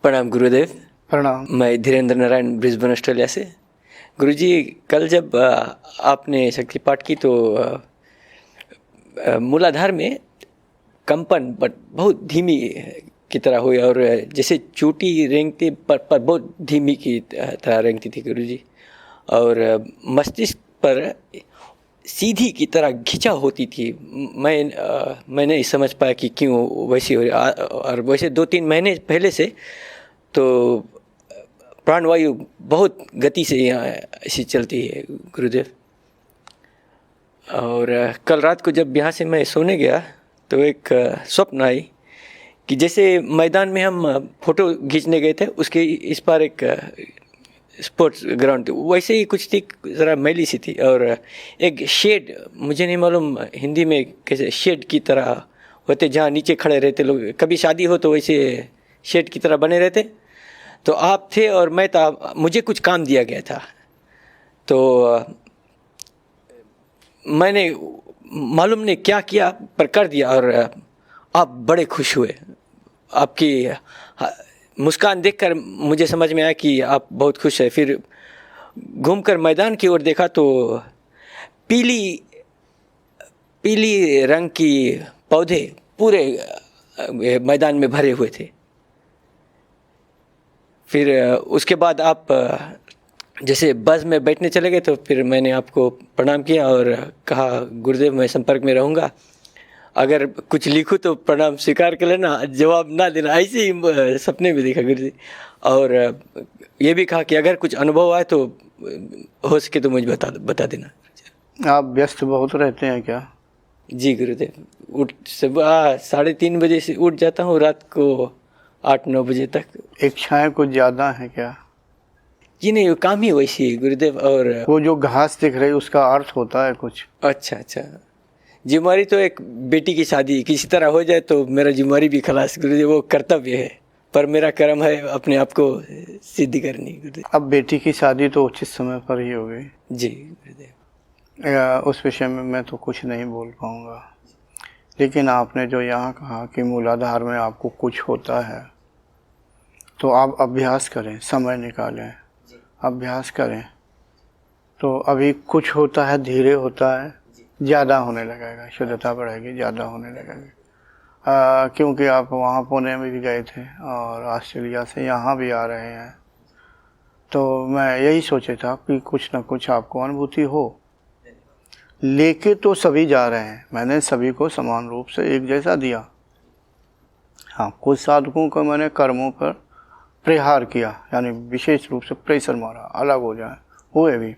प्रणाम गुरुदेव। प्रणाम। मैं धीरेन्द्र नारायण, ब्रिस्बेन, ऑस्ट्रेलिया से। गुरुजी, कल जब आपने शक्ति पाठ की तो मूलाधार में कंपन बट बहुत धीमी की तरह हुई और जैसे चोटी रेंगती पर बहुत धीमी की तरह रेंगती थी गुरुजी, और मस्तिष्क पर सीधी की तरह खिंचा होती थी। मैं नहीं समझ पाया कि क्यों वैसी हो रही। और वैसे 2-3 महीने पहले से तो प्राणवायु बहुत गति से यहाँ ऐसी चलती है गुरुदेव। और कल रात को जब यहाँ से मैं सोने गया तो एक स्वप्न आई कि जैसे मैदान में हम फोटो खींचने गए थे, उसके इस पार एक स्पोर्ट्स ग्राउंड थी, वैसे ही कुछ थी, ज़रा मैली सी थी। और एक शेड, मुझे नहीं मालूम हिंदी में कैसे शेड की तरह होते, जहाँ नीचे खड़े रहते लोग, कभी शादी हो तो वैसे शेड की तरह बने रहते। तो आप थे और मैं था, मुझे कुछ काम दिया गया था। तो मैंने मालूम नहीं क्या किया पर कर दिया, और आप बड़े खुश हुए। आपकी मुस्कान देखकर मुझे समझ में आया कि आप बहुत खुश हैं। फिर घूमकर मैदान की ओर देखा तो पीली रंग की पौधे पूरे मैदान में भरे हुए थे। फिर उसके बाद आप जैसे बस में बैठने चले गए, तो फिर मैंने आपको प्रणाम किया और कहा, गुरुदेव मैं संपर्क में रहूँगा, अगर कुछ लिखूँ तो प्रणाम स्वीकार कर लेना, जवाब ना देना। ऐसे ही सपने में देखा गुरुजी। और ये भी कहा कि अगर कुछ अनुभव आए तो हो सके तो मुझे बता देना। आप व्यस्त बहुत रहते हैं क्या? जी गुरुदेव, उठ सुबह 3:30 बजे से उठ जाता हूँ, रात को 8-9 बजे तक। इच्छाएं कुछ ज़्यादा हैं क्या? जी नहीं, वो काम ही वैसी है गुरुदेव। और वो जो घास दिख रही है उसका अर्थ होता है कुछ? अच्छा, जिम्मेवारी तो एक बेटी की शादी किसी तरह हो जाए तो मेरा जिम्मेवारी भी खलास गुरुदेव, वो कर्तव्य है, पर मेरा कर्म है अपने आप को सिद्ध करनी गुरुदेव। अब बेटी की शादी तो उचित समय पर ही होगी। जी गुरुदेव। उस विषय में मैं तो कुछ नहीं बोल पाऊँगा, लेकिन आपने जो यहाँ कहा कि मूलाधार में आपको कुछ होता है, तो आप अभ्यास करें, समय निकालें, अभ्यास करें, तो अभी कुछ होता है, धीरे होता है, ज़्यादा होने लगेगा, शुद्धता बढ़ेगी, ज़्यादा होने लगेगी। क्योंकि आप वहाँ पुणे में भी गए थे और ऑस्ट्रेलिया से यहाँ भी आ रहे हैं, तो मैं यही सोचा था कि कुछ ना कुछ आपको अनुभूति हो। लेके तो सभी जा रहे हैं, मैंने सभी को समान रूप से एक जैसा दिया। हाँ, कुछ साधकों को मैंने कर्मों पर प्रहार किया, यानी विशेष रूप से प्रेशर मारा, अलग हो जाए, हुए भी।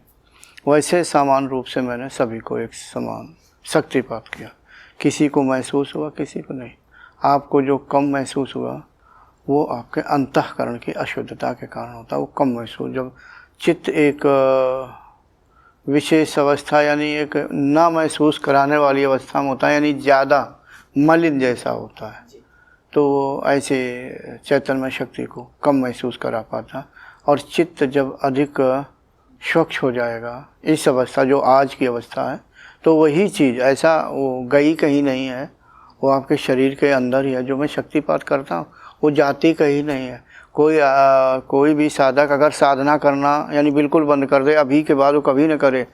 वैसे समान रूप से मैंने सभी को एक समान शक्तिपात किया। किसी को महसूस हुआ, किसी को नहीं। आपको जो कम महसूस हुआ वो आपके अंतःकरण की अशुद्धता के कारण होता है, वो कम महसूस। जब चित्त एक विशेष अवस्था, यानी एक ना महसूस कराने वाली अवस्था में होता है, यानी ज़्यादा मलिन जैसा होता है, तो ऐसे चैतन्य शक्ति को कम महसूस करा पाता। और चित्त जब अधिक स्वच्छ हो जाएगा, इस अवस्था जो आज की अवस्था है, तो वही चीज़ ऐसा वो गई कहीं नहीं है, वो आपके शरीर के अंदर ही है। जो मैं शक्तिपात करता हूँ वो जाती कहीं नहीं है। कोई भी साधक अगर साधना करना यानी बिल्कुल बंद कर दे, अभी के बाद वो कभी न करे,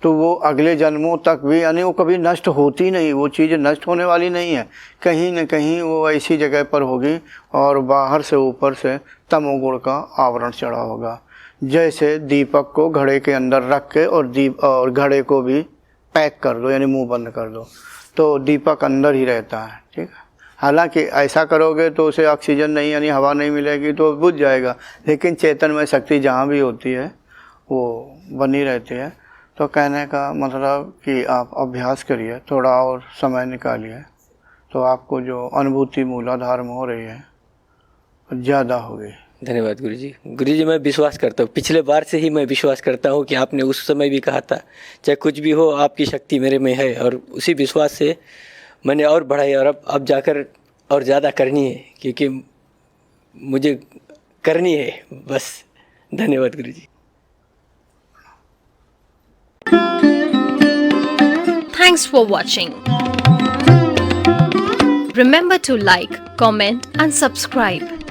तो वो अगले जन्मों तक भी, यानी वो कभी नष्ट होती नहीं, वो चीज़ नष्ट होने वाली नहीं है। कहीं न कहीं वो ऐसी जगह पर होगी और बाहर से ऊपर से तमोगुण का आवरण चढ़ा होगा। जैसे दीपक को घड़े के अंदर रख के और घड़े को भी पैक कर दो, यानी मुंह बंद कर दो, तो दीपक अंदर ही रहता है, ठीक है। हालांकि ऐसा करोगे तो उसे ऑक्सीजन नहीं, यानी हवा नहीं मिलेगी, तो बुझ जाएगा। लेकिन चेतन में शक्ति जहाँ भी होती है वो बनी रहती है। तो कहने का मतलब कि आप अभ्यास करिए, थोड़ा और समय निकालिए, तो आपको जो अनुभूति मूलाधार में हो रही है ज़्यादा होगी। धन्यवाद गुरुजी। गुरुजी, मैं विश्वास करता हूँ, पिछले बार से ही मैं विश्वास करता हूँ कि आपने उस समय भी कहा था चाहे कुछ भी हो आपकी शक्ति मेरे में है, और उसी विश्वास से मैंने और बढ़ाई, और अब जाकर और ज़्यादा करनी है, क्योंकि मुझे करनी है बस। धन्यवाद गुरु जी। Thanks for watching. Remember to like, comment and subscribe.